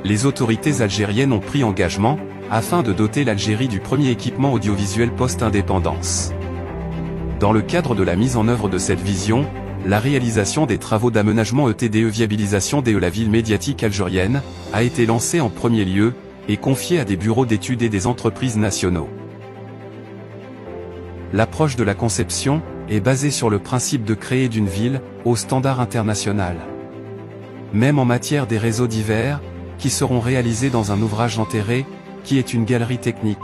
les autorités algériennes ont pris engagement, afin de doter l'Algérie du premier équipement audiovisuel post-indépendance. Dans le cadre de la mise en œuvre de cette vision, la réalisation des travaux d'aménagement ETDE viabilisation de la ville médiatique algérienne, a été lancée en premier lieu, et confiée à des bureaux d'études et des entreprises nationaux. L'approche de la conception est basée sur le principe de créer d'une ville, au standard international. Même en matière des réseaux divers, qui seront réalisés dans un ouvrage enterré, qui est une galerie technique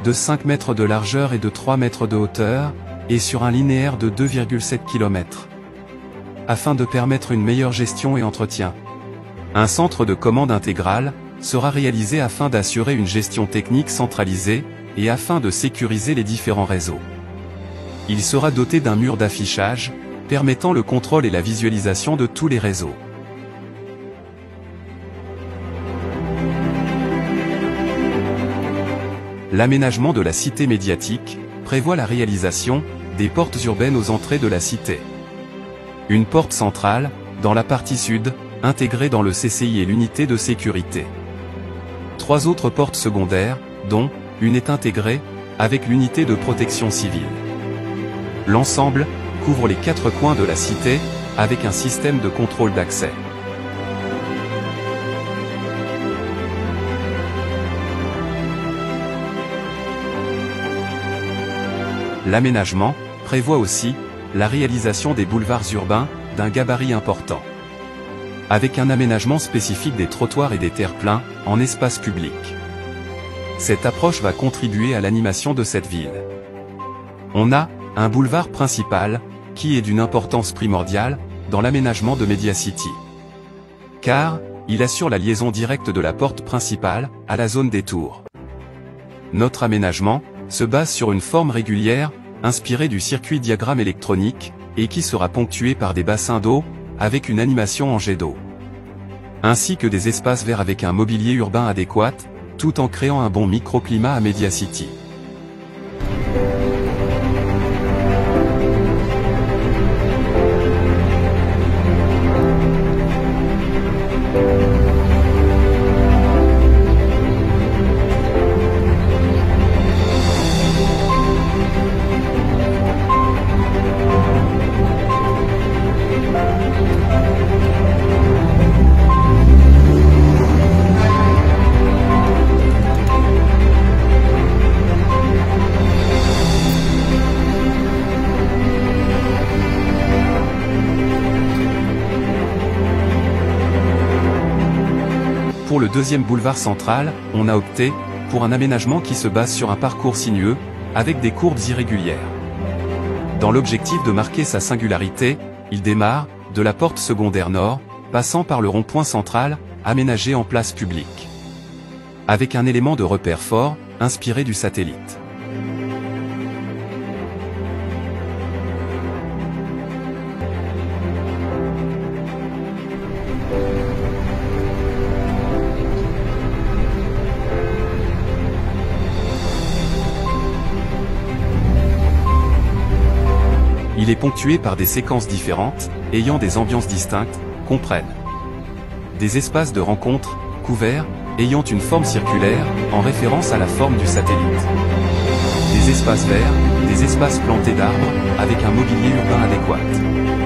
de 5 mètres de largeur et de 3 mètres de hauteur, et sur un linéaire de 2,7 km. Afin de permettre une meilleure gestion et entretien. Un centre de commande intégral sera réalisé afin d'assurer une gestion technique centralisée, et afin de sécuriser les différents réseaux. Il sera doté d'un mur d'affichage, permettant le contrôle et la visualisation de tous les réseaux. L'aménagement de la cité médiatique prévoit la réalisation des portes urbaines aux entrées de la cité. Une porte centrale, dans la partie sud, intégrée dans le CCI et l'unité de sécurité. 3 autres portes secondaires, dont une est intégrée, avec l'unité de protection civile. L'ensemble couvre les 4 coins de la cité, avec un système de contrôle d'accès. L'aménagement prévoit aussi la réalisation des boulevards urbains, d'un gabarit important. Avec un aménagement spécifique des trottoirs et des terre-pleins, en espace public. Cette approche va contribuer à l'animation de cette ville. On a un boulevard principal, qui est d'une importance primordiale, dans l'aménagement de Mediacity. Car, il assure la liaison directe de la porte principale, à la zone des tours. Notre aménagement se base sur une forme régulière, inspirée du circuit diagramme électronique, et qui sera ponctué par des bassins d'eau, avec une animation en jet d'eau. Ainsi que des espaces verts avec un mobilier urbain adéquat, tout en créant un bon microclimat à Mediacity. Pour le deuxième boulevard central, on a opté pour un aménagement qui se base sur un parcours sinueux, avec des courbes irrégulières. Dans l'objectif de marquer sa singularité, il démarre de la porte secondaire nord, passant par le rond-point central, aménagé en place publique. Avec un élément de repère fort, inspiré du satellite. Il est ponctué par des séquences différentes, ayant des ambiances distinctes, comprennent des espaces de rencontre, couverts, ayant une forme circulaire, en référence à la forme du satellite. Des espaces verts, des espaces plantés d'arbres, avec un mobilier urbain adéquat.